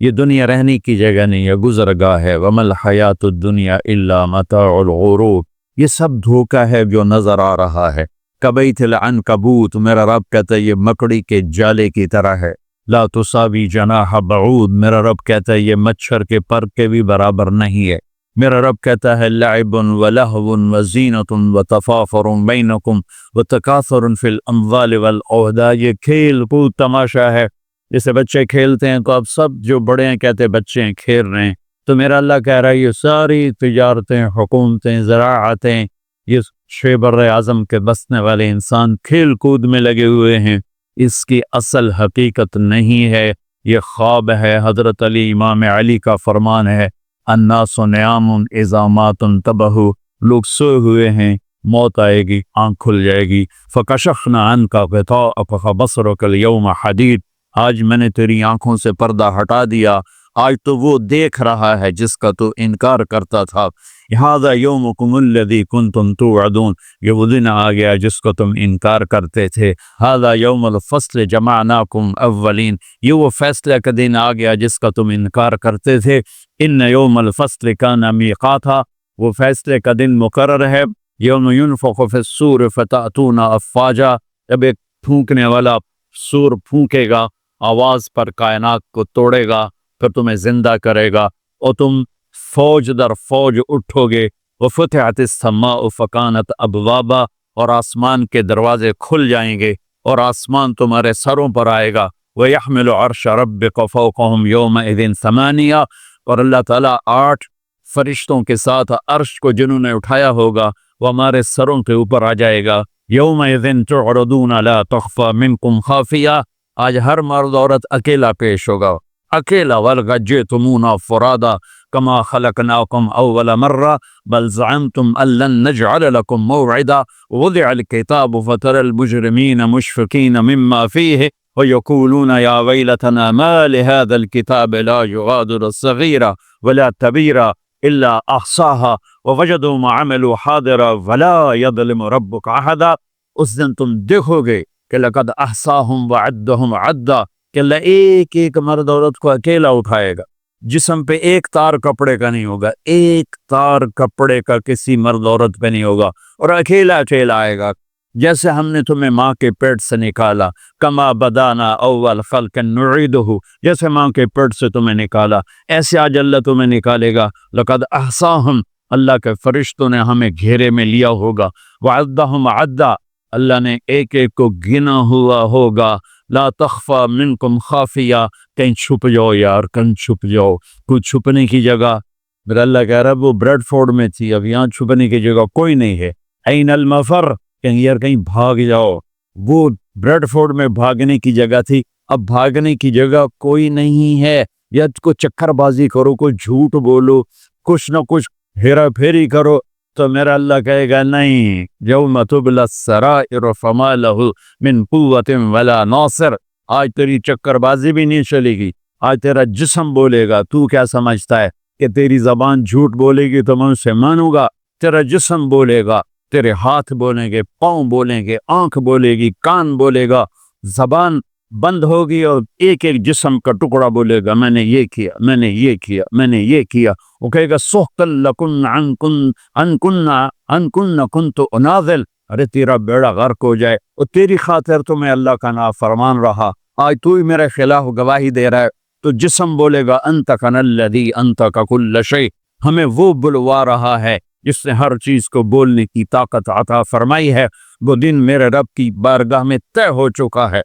یہ دنیا رہنے کی جگہ نہیں ہے، گزرگاہ ہے۔ وَمَا الْحَيَاةُ الدُّنْيَا إِلَّا مَتَاعُ الْغُرُورِ، یہ سب دھوکہ ہے جو نظر آ رہا ہے۔ کَبَیْتِ الْعَنْکَبُوت، میرا رب کہتا ہے یہ مکڑی کے جالے کی طرح ہے۔ لا تساوی جناح بعود، میرا رب کہتا ہے یہ مچھر کے پر کے بھی برابر نہیں ہے۔ میرا رب کہتا ہے لعب ولہو وزینۃ وتفاخر بینکم وتکاثر فی الاموال والاولاد، یہ کھیل کود تماشا ہے، جیسے بچے کھیلتے ہیں تو اب سب جو بڑے ہیں کہتے ہیں بچے ہیں کھیل رہے ہیں، تو میرا اللہ کہہ رہا ہے یہ ساری تجارتیں، حکومتیں، زراعتیں، یہ شہ بر اعظم کے بسنے والے انسان کھیل کود میں لگے ہوئے ہیں، اس کی اصل حقیقت نہیں ہے، یہ خواب ہے۔ حضرت علی امام علی کا فرمان ہے الناس نیام اذا مات انتبہوا، لوگ سوئے ہوئے ہیں، موت آئے گی آنکھ کھل جائے گی۔ فکشفنا عنک غطاءک فبصرک اليوم حدید، آج میں نے تیری آنکھوں سے پردہ ہٹا دیا، آج تو وہ دیکھ رہا ہے جس کا تو انکار کرتا تھا۔ ھذا یومکم الذی کنتم توعدون، یہ وہ دن آ گیا جس کو تم انکار کرتے تھے۔ ھذا یوم الفصل جمعناکم اولین، یہ وہ فیصلہ کا دن آ گیا جس کا تم انکار کرتے تھے۔ ان یوم الفصل کان میقاتا، وہ فیصلے کا دن مقرر ہے۔ یوم ینفخ فی الصور فتأتون افواجا، جب ایک پھونکنے والا سور پھونکے گا، آواز پر کائنات کو توڑے گا، پھر تمہیں زندہ کرے گا اور تم فوج در فوج اٹھو گے۔ وفتحت السماء فکانت ابوابا، اور آسمان کے دروازے کھل جائیں گے اور آسمان تمہارے سروں پر آئے گا۔ وَيَحْمِلُ عَرْشَ رَبِّكَ فَوْقَهُمْ يَوْمَئِذٍ ثَمَانِيَةٌ، اور اللہ تعالیٰ 8 فرشتوں کے ساتھ عرش کو جنہوں نے اٹھایا ہوگا وہ ہمارے سروں کے اوپر آ جائے گا۔ يَوْمَئِذٍ تُعْرَضُونَ لَا تَخْفَى مِنْكُمْ خَافِيَةٌ، آج ہر مرد عورت اکیلا پیش ہوگا، اکیلا۔ وَلَقَدْ جِئْتُمُونَا فُرَادَىٰ كَمَا خَلَقْنَاكُمْ أَوَّلَ مَرَّةٍ بَلْ زَعَمْتُمْ أَن لَّن نَّجْعَلَ لَكُم مَّوْعِدًا وَوُضِعَ الْكِتَابُ فَتَرَى الْمُجْرِمِينَ مُشْفِقِينَ مِمَّا فِيهِ وَيَقُولُونَ يَا وَيْلَتَنَا مَا لِهَٰذَا الْكِتَابِ لَا يُغَادِرُ صَغِيرَةً وَلَا كَبِيرَةً إِلَّا أَحْصَاهَا وَوَجَدُوا مَا عَمِلُوا حَاضِرًا وَلَا يَظْلِمُ رَبُّكَ أَحَدًا۔ اس دن تم دیکھو گے کہ لقد احصاهم وعدهم عدا، کہ اللہ ایک ایک مرد عورت کو اکیلا اٹھائے گا، جسم پہ ایک تار کپڑے کا نہیں ہوگا، ایک تار کپڑے کا کسی مرد عورت پہ نہیں ہوگا، اور اکیلا اکیلا آئے گا۔ جیسے ہم نے تمہیں ماں کے پیٹ سے نکالا، کما بدانا اول خلق نعیدہ، جیسے ماں کے پیٹ سے تمہیں نکالا ایسے آج اللہ تمہیں نکالے گا۔ لقد احصاہم، اللہ کے فرشتوں نے ہمیں گھیرے میں لیا ہوگا، وعدہم عدا، اللہ نے ایک ایک کو گنا ہوا ہوگا۔ لا تخفى منکم خافیہ، کہیں چھپ جاؤ یار، کہیں چھپ جاؤ، کوئی چھپنے کی جگہ۔ میرا اللہ کہہ رہا ہے وہ بریڈ فورڈ میں تھی، اب یہاں چھپنے کی جگہ کوئی نہیں ہے۔ این المفر، کہیں یار کہیں بھاگ جاؤ، وہ بریڈ فورڈ میں بھاگنے کی جگہ تھی، اب بھاگنے کی جگہ کوئی نہیں ہے۔ یا کوئی چکر بازی کرو، کوئی جھوٹ بولو، کچھ نہ کچھ ہیرا پھیری کرو، تو میرا اللہ کہے گا نہیں، یوم تبلی السرائر فما لہ من قوت ولا ناصر، آج تیری چکر بازی بھی نہیں چلے گی، آج تیرا جسم بولے گا۔ تو کیا سمجھتا ہے کہ تیری زبان جھوٹ بولے گی تو میں اسے مانوں گا؟ تیرا جسم بولے گا، تیرے ہاتھ بولیں گے، پاؤں بولیں گے، آنکھ بولے گی، کان بولے گا، زبان بند ہوگی اور ایک ایک جسم کا ٹکڑا بولے گا میں نے یہ کیا، میں نے یہ کیا، میں نے یہ کیا۔ وہ کہے گا سحقا لکن ان کن کنت اناذل، ارے تیرا بیڑا غرق ہو جائے اور تیری خاطر تو میں اللہ کا نافرمان رہا، آج تو ہی میرے خلاف گواہی دے رہا ہے۔ تو جسم بولے گا انطقنا الذی انطق کل شیء، ہمیں وہ بلوا رہا ہے جس نے ہر چیز کو بولنے کی طاقت عطا فرمائی ہے۔ وہ دن میرے رب کی بارگاہ میں طے ہو چکا ہے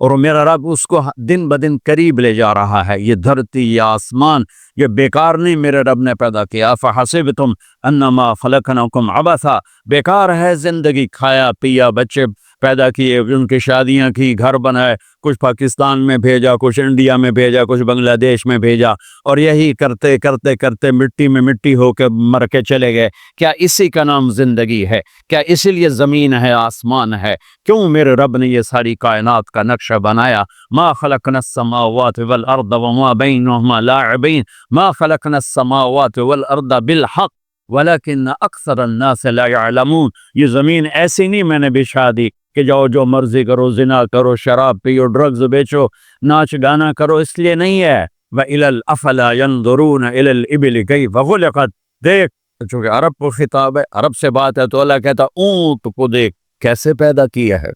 اور میرا رب اس کو دن بدن قریب لے جا رہا ہے۔ یہ دھرتی، یہ آسمان، یہ بیکار نہیں میرے رب نے پیدا کیا۔ فحسبتم انما خلقناکم عبثا، بیکار ہے زندگی، کھایا پیا، بچے پیدا کیے، ان کی شادیاں کی، گھر بنائے، کچھ پاکستان میں بھیجا، کچھ انڈیا میں بھیجا، کچھ بنگلہ دیش میں بھیجا، اور یہی کرتے کرتے کرتے مٹی میں مٹی ہو کے مر کے چلے گئے۔ کیا اسی کا نام زندگی ہے؟ کیا اسی لیے زمین ہے، آسمان ہے؟ کیوں میرے رب نے یہ ساری کائنات کا نقشہ بنایا؟ ما خلقنا السماوات والارض وما بینہما لاعبین، ما خلقنا السماوات والارض بالحق ولکن اکثر الناس لا يعلمون، یہ زمین ایسی نہیں میں نے بچھا دی کہ جاؤ جو مرضی کرو، زنا کرو، شراب پیو، ڈرگز بیچو، ناچ گانا کرو، اس لیے نہیں ہے۔ وَإِلَى الْأَفَلَا يَنْظُرُونَ إِلَى الْإِبِلِ كَيْفَ خُلِقَتْ، دیکھ، چونکہ عرب کو خطاب ہے، عرب سے بات ہے، تو اللہ کہتا اونٹ کو دیکھ کیسے پیدا کیا ہے،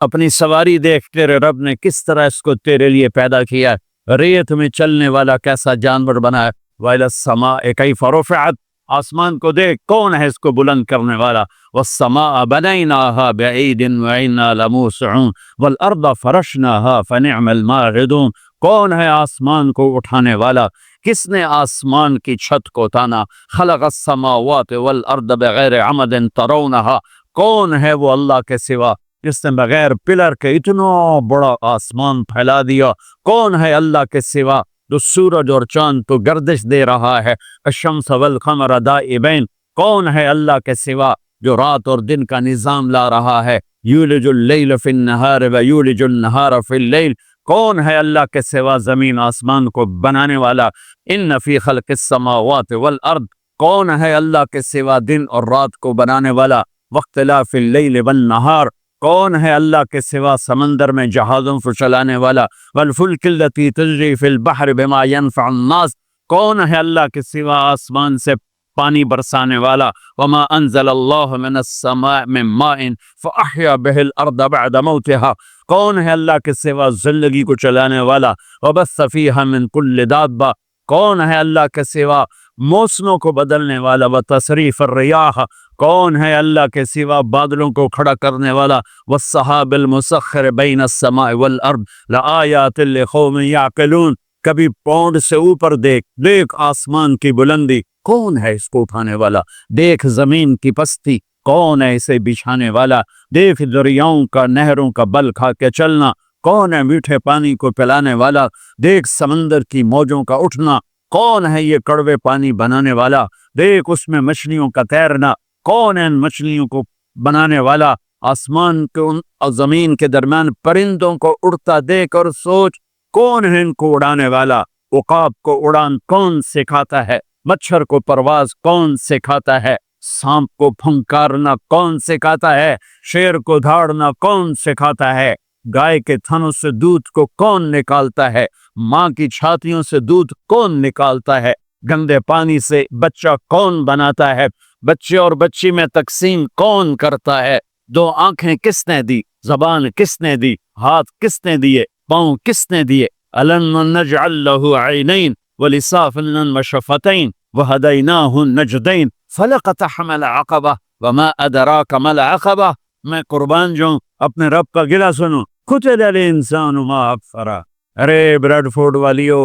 اپنی سواری دیکھ تیرے رب نے کس طرح اس کو تیرے لیے پیدا کیا ہے، ریت میں چلنے والا کیسا جانور بنا ہے، وَإِلَى السَّمَاءِ كَيْفَ رُفِعَتْ، آسمان کو دیکھ کون ہے اس کو بلند کرنے والا، وَالسَّمَاءَ بَنَيْنَاهَا بِأَيْدٍ وَإِنَّا لَمُوسِعُونَ وَالْأَرْضَ فَرَشْنَاهَا فَنِعْمَ الْمَاهِدُونَ، کون ہے آسمان کو اٹھانے والا، کس نے آسمان کی چھت کو تانا، خلق السماوات والارض بغیر عمد ترونها، کون ہے وہ اللہ کے سوا جس نے بغیر پلر کے اتنا بڑا آسمان پھیلا دیا، کون ہے اللہ کے سوا جو سورج اور چاند کو گردش دے رہا ہے، الشمس والقمر دائبین، کون ہے اللہ کے سوا جو رات اور دن کا نظام لا رہا ہے، یولج اللیل فی النہار ویولج النہار فی اللیل، کون ہے اللہ کے سوا زمین آسمان کو بنانے والا، ان فی خلق السماوات والارض، کون ہے اللہ کے سوا دن اور رات کو بنانے والا، واختلاف اللیل والنہار، کون ہے اللہ کے سوا سمندر میں جہازوں کو چلانے والا، والفلک التی تجری فی البحر بما ینفع الناس، کون ہے اللہ کے سوا آسمان سے پانی برسانے والا، وما انزل اللہ من السماء من ماء فاحیا به الارض بعد موتها، کون ہے اللہ کے سوا زندگی کو چلانے والا، وبث فیہا من کل دابہ، کون ہے اللہ کے سوا موسموں کو بدلنے والا، وتصریف الریاح، کون ہے اللہ کے سوا بادلوں کو کھڑا کرنے والا، والسحاب المسخر بین السماء والارض لآیات لقوم یعقلون، کبھی پونڈ سے اوپر دیکھ آسمان کی بلندی، کون ہے اس کو اٹھانے والا، دیکھ زمین کی پستی، کون ہے اسے بچھانے والا، دیکھ دریاؤں کا نہروں کا بل کھا کے چلنا، کون ہے میٹھے پانی کو پلانے والا، دیکھ سمندر کی موجوں کا اٹھنا، کون ہے یہ کڑوے پانی بنانے والا، دیکھ اس میں مچھلیوں کا تیرنا، کون ہے ان مچھلیوں کو بنانے والا، آسمان کے اور زمین کے درمیان پرندوں کو اڑتا دیکھ اور سوچ کون ہے ان کو اڑانے والا، عقاب کو اڑان کون سکھاتا ہے، مچھر کو پرواز کون سکھاتا ہے، سانپ کو پھنکارنا کون سکھاتا ہے، شیر کو دھاڑنا کون سکھاتا ہے، گائے کے تھنوں سے دودھ کو کون نکالتا ہے، ماں کی چھاتیوں سے دودھ کون نکالتا ہے، گندے پانی سے بچہ کون بناتا ہے، بچے اور بچی میں تقسیم کون کرتا ہے، دو آنکھیں کس نے دی، زبان کس نے دی، ہاتھ کس نے دیے، پاؤں کس نے دیے، الم نجعل له عینین ولسانا وشفتین وہدیناہ النجدین فلقتحم العقبہ وما ادراک ما العقبہ، میں قربان جاؤں اپنے رب کا گلہ سنوں، قتل الانسان ما اکفرہ، ارے بریڈ فورڈ والیو،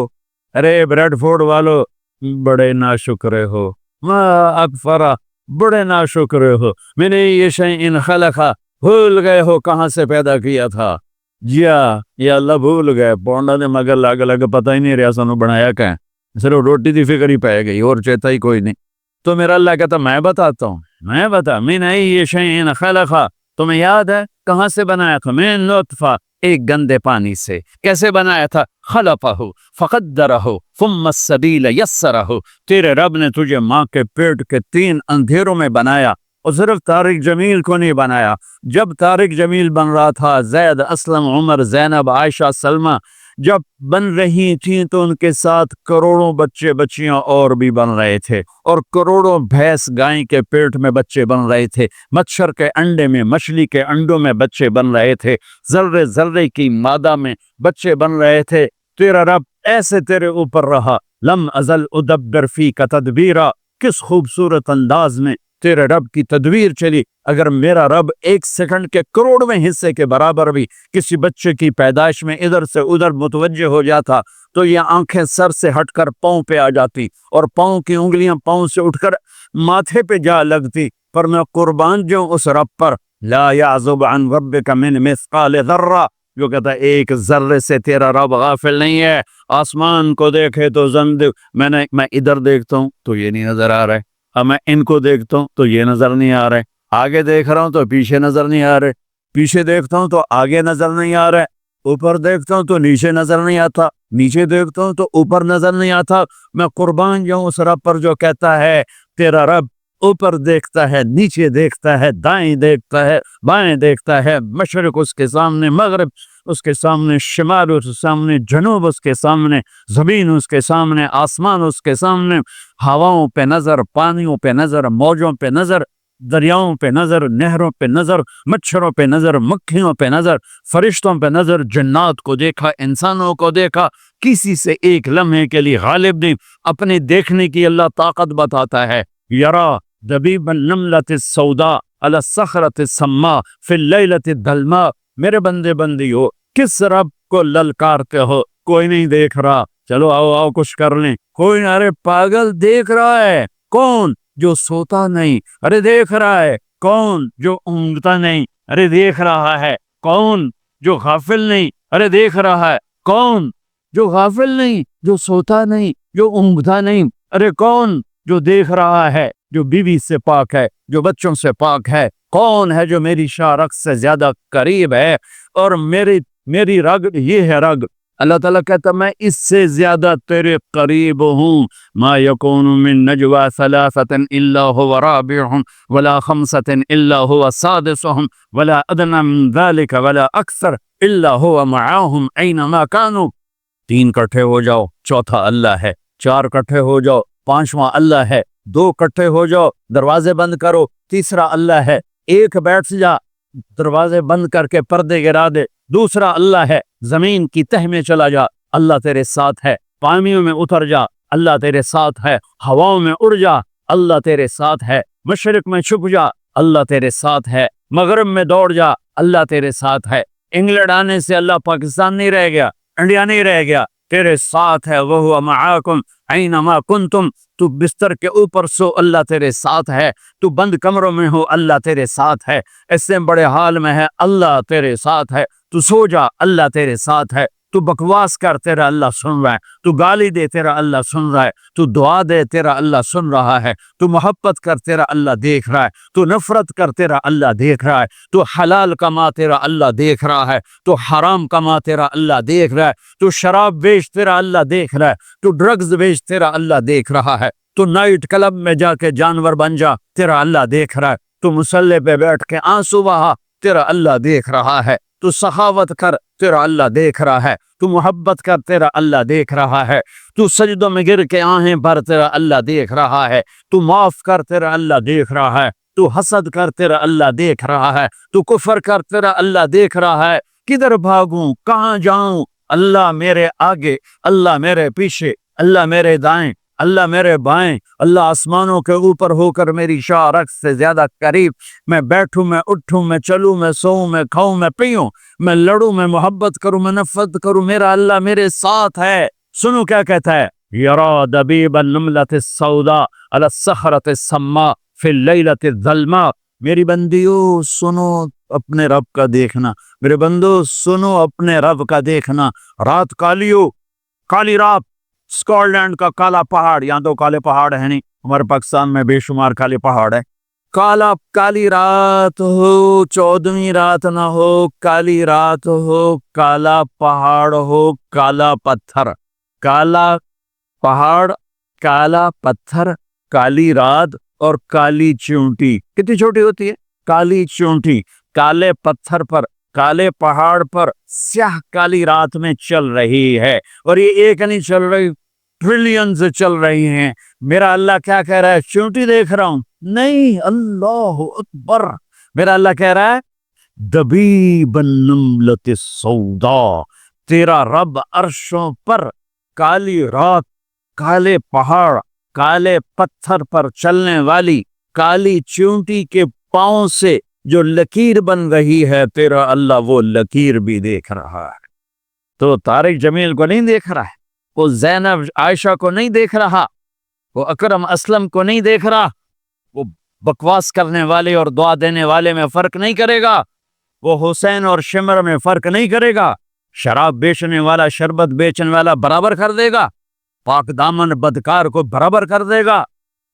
ارے بریڈ فورڈ والو بڑے ناشکرے ہو، ما اکفرہ بڑے ناشکرے ہو، من ای شیء خلقہ، بھول گئے ہو کہاں سے پیدا کیا تھا، جیا یا اللہ بھول گئے، پونڈا نے مگر لگ لگ پتہ ہی نہیں رہا سانو بنایا کہیں، صرف روٹی دی فکر ہی پہ گئی اور چیتا ہی کوئی نہیں، تو میرا اللہ کہتا میں بتاتا ہوں، میں بتا، من ای شیء خلقہ، تمہیں یاد ہے کہاں سے بنایا تھا، من نطفہ، ایک گندے پانی سے، کیسے بنایا تھا، خلقہ فقدرہ ثم السبیل یسرہ، تیرے رب نے تجھے ماں کے پیٹ کے 3 اندھیروں میں بنایا، اور صرف طارق جمیل کو نہیں بنایا، جب طارق جمیل بن رہا تھا، زید، اسلم، عمر، زینب، عائشہ، سلمہ جب بن رہی تھیں تو ان کے ساتھ کروڑوں بچے بچیاں اور بھی بن رہے تھے، اور کروڑوں بھینس گائیں کے پیٹ میں بچے بن رہے تھے، مچھر کے انڈے میں، مچھلی کے انڈوں میں بچے بن رہے تھے، ذرے ذرے کی مادہ میں بچے بن رہے تھے، تیرا رب ایسے تیرے اوپر رہا، لم ازل ادبر فی کا تدبیرہ، کس خوبصورت انداز میں تیرے رب کی تدبیر چلی، اگر میرا رب 1 سیکنڈ کے کروڑویں حصے کے برابر بھی کسی بچے کی پیدائش میں ادھر سے ادھر متوجہ ہو جاتا تو یہ آنکھیں سر سے ہٹ کر پاؤں پہ آ جاتی اور پاؤں کی انگلیاں پاؤں سے اٹھ کر ماتھے پہ جا لگتی، پر میں قربان جاؤں اس رب پر، لا یعزب عن ربک من مثقال ذرہ، جو کہتا ہے 1 ذرے سے تیرا رب غافل نہیں ہے، آسمان کو دیکھے تو میں ادھر دیکھتا ہوں تو یہ نہیں نظر آ رہا ہے، اب میں ان کو دیکھتا ہوں تو یہ نظر نہیں آ رہا ہے، آگے دیکھ رہا ہوں تو پیچھے نظر نہیں آ رہے، پیچھے دیکھتا ہوں تو آگے نظر نہیں آ رہا ہے، اوپر دیکھتا ہوں تو نیچے نظر نہیں آتا، نیچے دیکھتا ہوں تو اوپر نظر نہیں آتا، میں قربان جاؤں اس رب پر جو کہتا ہے تیرا رب اوپر دیکھتا ہے، نیچے دیکھتا ہے، دائیں دیکھتا ہے، بائیں دیکھتا ہے، مشرق اس کے سامنے، مغرب اس کے سامنے شمال، اس کے سامنے جنوب، اس کے سامنے زمین، اس کے سامنے آسمان، اس کے سامنے ہواؤں پہ نظر، پانیوں پہ نظر، موجوں پہ نظر، دریاؤں پہ نظر، نہروں پہ نظر، مچھروں پہ نظر، مکھیوں پہ نظر، فرشتوں پہ نظر، جنات کو دیکھا، انسانوں کو دیکھا، کسی سے ایک لمحے کے لیے غالب نہیں۔ اپنے دیکھنے کی اللہ طاقت بتاتا ہے، یرا دبیب النملۃ السوداء علی الصخرۃ السماء فی اللیلۃ الظلماء۔ میرے بندے بندیو، کس رب کو للکارتے ہو؟ کوئی نہیں دیکھ رہا، چلو آؤ آؤ کچھ کر لیں، کوئی نہیں، ارے پاگل دیکھ رہا ہے، کون؟ جو سوتا نہیں، ارے دیکھ رہا ہے، کون؟ جو اونگتا نہیں، ارے دیکھ رہا ہے، کون؟ جو غافل نہیں، ارے دیکھ رہا ہے، کون؟ جو غافل نہیں، جو سوتا نہیں، جو اونگتا نہیں، ارے کون؟ جو دیکھ رہا ہے، جو بیوی سے پاک ہے، جو بچوں سے پاک ہے، کون ہے جو میری شارخ سے زیادہ قریب ہے؟ اور میری رگ یہ ہے رگ، اللہ تعالیٰ کہتا میں اس سے زیادہ تیرے قریب ہوں۔ ما یکون من نجوا ثلاثۃ الا هو رابعهم ولا خمسۃ الا هو سادسهم ولا ادنى من ذلك ولا اکثر الا هو معهم اینما كانوا۔ تین کٹھے ہو جاؤ، چوتھا اللہ ہے، چار کٹھے ہو جاؤ، پانچواں اللہ ہے، دو کٹھے ہو جاؤ، دروازے بند کرو، تیسرا اللہ ہے، ایک بیٹھ جا، دروازے بند کر کے پردے گرا دے، دوسرا اللہ ہے، زمین کی تہ میں چلا جا، اللہ تیرے ساتھ ہے، پانیوں میں اتر جا، اللہ تیرے ساتھ ہے، ہواؤں میں اڑ جا، اللہ تیرے ساتھ ہے، مشرق میں چھپ جا، اللہ تیرے ساتھ ہے، مغرب میں دوڑ جا، اللہ تیرے ساتھ ہے۔ انگلینڈ آنے سے اللہ پاکستان نہیں رہ گیا، انڈیا نہیں رہ گیا، تیرے ساتھ ہے، وَهُوَ مَعَاكُمْ أَيْنَمَا كُنْتُمْ۔ تو بستر کے اوپر سو، اللہ تیرے ساتھ ہے، تو بند کمروں میں ہو، اللہ تیرے ساتھ ہے، اس سے بڑے حال میں ہے، اللہ تیرے ساتھ ہے، تو سو جا، اللہ تیرے ساتھ ہے، تو بکواس کر، تیرا اللہ سن رہا ہے، تو گالی دے، تیرا اللہ سن رہا ہے، تو دعا دے، تیرا اللہ سن رہا ہے، تو محبت کر، تیرا اللہ دیکھ رہا ہے، تو نفرت کر، تیرا اللہ دیکھ رہا ہے، تو حلال کما، تیرا اللہ دیکھ رہا ہے، تو حرام کما، تیرا اللہ دیکھ رہا ہے، تو شراب بیچ، تیرا اللہ دیکھ رہا ہے، تو ڈرگز بیچ، تیرا اللہ دیکھ رہا ہے، تو نائٹ کلب میں جا کے جانور بن جا، تیرا اللہ دیکھ رہا ہے، تو مصلی پہ بیٹھ کے آنسو بہا، تیرا اللہ دیکھ رہا ہے، تو سخاوت کر، تیرا اللہ دیکھ رہا ہے، تو محبت کر، تیرا اللہ دیکھ رہا ہے، تو سجدوں میں گر کے آہیں بھر، تیرا اللہ دیکھ رہا ہے، تو معاف کر، تیرا اللہ دیکھ رہا ہے، تو حسد کر، تیرا اللہ دیکھ رہا ہے، تو کفر کر، تیرا اللہ دیکھ رہا ہے۔ کدھر بھاگوں، کہاں جاؤں؟ اللہ میرے آگے، اللہ میرے پیچھے، اللہ میرے دائیں، اللہ میرے بائیں، اللہ آسمانوں کے اوپر ہو کر میری شارخ سے زیادہ قریب۔ میں بیٹھوں، میں اٹھوں، میں چلوں، میں سوؤں، میں کھاؤں، میں پیوں، میں لڑوں، میں محبت کروں، میں نفرت کروں، میرا اللہ میرے ساتھ ہے۔ سنو کیا کہتا ہے، یرا دبیب النملۃ السوداء علی الصخرۃ السماء فی اللیلۃ الظلماء۔ میری بندیو سنو اپنے رب کا دیکھنا، میرے بندو سنو اپنے رب کا دیکھنا۔ رات کالیو، کالی رات، اسکاٹ لینڈ کا کالا پہاڑ، یہاں تو کالے پہاڑ ہے نہیں، ہمارے پاکستان میں بے شمار کالے پہاڑ ہے۔ کالی رات ہو، 14ویں رات نہ ہو، کالی رات ہو، کالا پہاڑ ہو، کالا پتھر، کالا پہاڑ، کالا پتھر، کالی رات اور کالی چونٹی۔ کتنی چھوٹی ہوتی ہے؟ کالی چونٹی، کالے پتھر پر، کالے پہاڑ پر، سیاہ کالی رات میں چل رہی ہے، اور یہ ایک نہیں چل رہی، ٹریلینز چل رہی ہیں۔ میرا اللہ کیا کہہ رہا ہے؟ چونٹی دیکھ رہا ہوں؟ نہیں، اللہ اکبر، میرا اللہ کہہ رہا ہے دبیب النملۃ السوداء، تیرا رب عرشوں پر، کالی رات، کالے پہاڑ، کالے پتھر پر چلنے والی کالی چونٹی کے پاؤں سے جو لکیر بن رہی ہے، تیرا اللہ وہ لکیر بھی دیکھ رہا ہے۔ تو طارق جمیل کو نہیں دیکھ رہا ہے، وہ زینب عائشہ کو نہیں دیکھ رہا، وہ اکرم اسلم کو نہیں دیکھ رہا، وہ بکواس کرنے والے اور دعا دینے والے میں فرق نہیں کرے گا، وہ حسین اور شمر میں فرق نہیں کرے گا، شراب بیچنے والا شربت بیچنے والا برابر کر دے گا، پاک دامن بدکار کو برابر کر دے گا،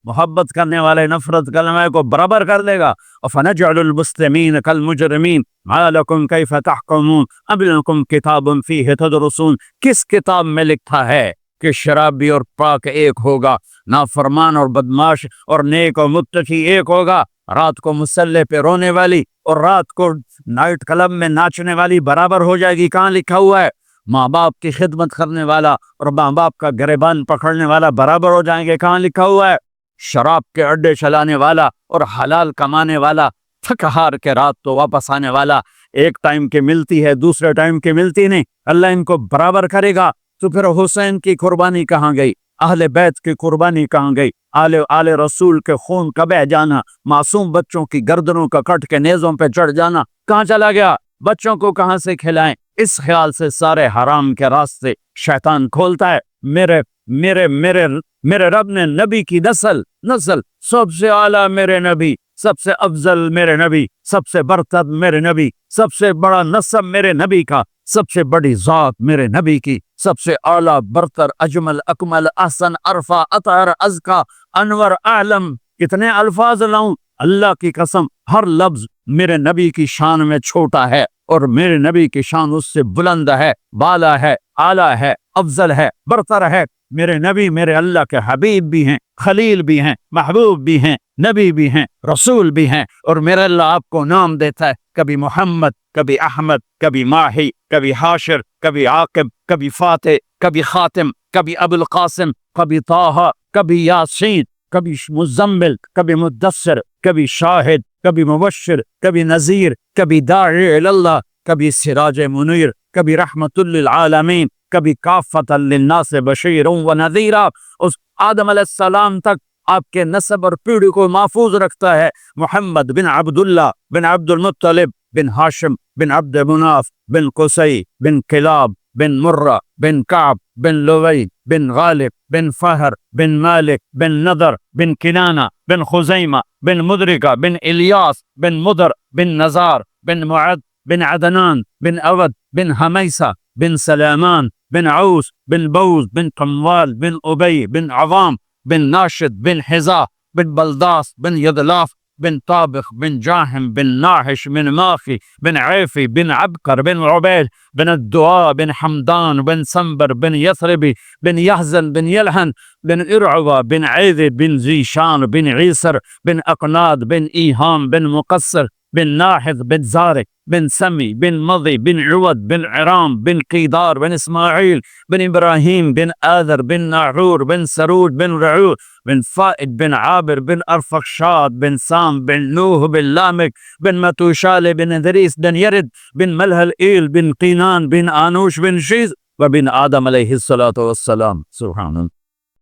محبت کرنے والے نفرت کرنے والے کو برابر کر دے گا۔ فَنَجْعَلُ الْمُسْلِمِينَ كَالْمُجْرِمِينَ مَا لَكُمْ كَيْفَ تَحْكُمُونَ أَمْ لَكُمْ كِتَابٌ فِيهِ تَدْرُسُونَ۔ کس کتاب میں لکھا ہے کہ شرابی اور پاک ایک ہوگا، نافرمان اور بدماش اور نیک اور متقی ایک ہوگا، رات کو مصلی پہ رونے والی اور رات کو نائٹ کلب میں ناچنے والی برابر ہو جائے گی؟ کہاں لکھا ہوا ہے؟ ماں باپ کی خدمت کرنے والا اور ماں باپ کا گریبان پکڑنے والا برابر ہو جائیں گے؟ کہاں لکھا ہوا ہے؟ شراب کے اڈے چلانے والا اور حلال کمانے والا، تھک ہار کے رات تو واپس آنے والا، ایک ٹائم کی ملتی ہے دوسرے ٹائم کی ملتی نہیں، اللہ ان کو برابر کرے گا؟ تو پھر حسین کی قربانی کہاں گئی؟ اہل بیت کی قربانی کہاں گئی؟ آل رسول کے خون کا بہہ جانا، معصوم بچوں کی گردنوں کا کٹ کے نیزوں پہ چڑھ جانا کہاں چلا گیا؟ بچوں کو کہاں سے کھلائیں؟ اس خیال سے سارے حرام کے راستے شیطان کھولتا ہے۔ میرے میرے میرے میرے رب نے نبی کی نسل سب سے اعلیٰ میرے نبی، سب سے افضل میرے نبی، سب سے برتر میرے نبی، سب سے بڑا نسب میرے نبی کا، سب سے بڑی ذات میرے نبی کی، سب سے اعلیٰ برتر اجمل اکمل احسن ارفع اطہر ازکا انور اعلم، کتنے الفاظ لاؤں؟ اللہ کی قسم ہر لفظ میرے نبی کی شان میں چھوٹا ہے اور میرے نبی کی شان اس سے بلند ہے، بالا ہے، اعلیٰ ہے، افضل ہے، برتر ہے۔ میرے نبی میرے اللہ کے حبیب بھی ہیں، خلیل بھی ہیں، محبوب بھی ہیں، نبی بھی ہیں، رسول بھی ہیں، اور میرا اللہ آپ کو نام دیتا ہے، کبھی محمد، کبھی احمد، کبھی ماہی، کبھی حاشر، کبھی عاقب، کبھی فاتح، کبھی خاتم، کبھی ابو القاسم، کبھی طٰہٰ، کبھی یاسین، کبھی مزمل، کبھی مدثر، کبھی شاہد، کبھی مبشر، کبھی نذیر، کبھی داعی اللہ، کبھی سراج منیر، کبھی رحمت للعالمین، کبھی کافۃ للناس بشیر و نذیرا۔ اس آدم علیہ السلام تک آپ کے نسب اور پیڑھی کو محفوظ رکھتا ہے۔ محمد بن عبداللہ بن عبد المطلب بن ہاشم بن عبد مناف بن قصی بن کلاب بن مرہ بن کعب بن لوی بن غالب بن فہر بن مالک بن نضر بن کنانہ بن خزیمہ بن مدرکہ بن الیاس بن مدر بن نزار بن معد بن عدنان بن اود بن حمیسہ بن سلیمان بن عوس بن بوز بن قموال بن ابی بن عوام بن ناشد بن حذاء بن بلداس بن یدلاف بن طابخ بن جاہم بن ناحش بن ماخی بن عیفی بن عبقر بن عبید بن الدعاء بن حمدان بن سنبر بن یثربی بن یحزن بن یلحن بن ارعوہ بن عیذ بن ذیشان بن عیسر بن اقناد بن ایہام بن مقصر بن ناحذ بن زارق بن سمی بن مضی بن عود بن عرام بن قیدار بن اسماعیل بن ابراہیم بن آذر بن ناحور بن سرود بن رعود بن فائد بن عابر بن ارفخشاد بن سام بن نوح بن لامک بن متوشال بن ادریس بن یرد بن ملہل ایل بن قینان بن آنوش بن شیز وبن آدم علیہ الصلاۃ والسلام۔ سبحان اللہ۔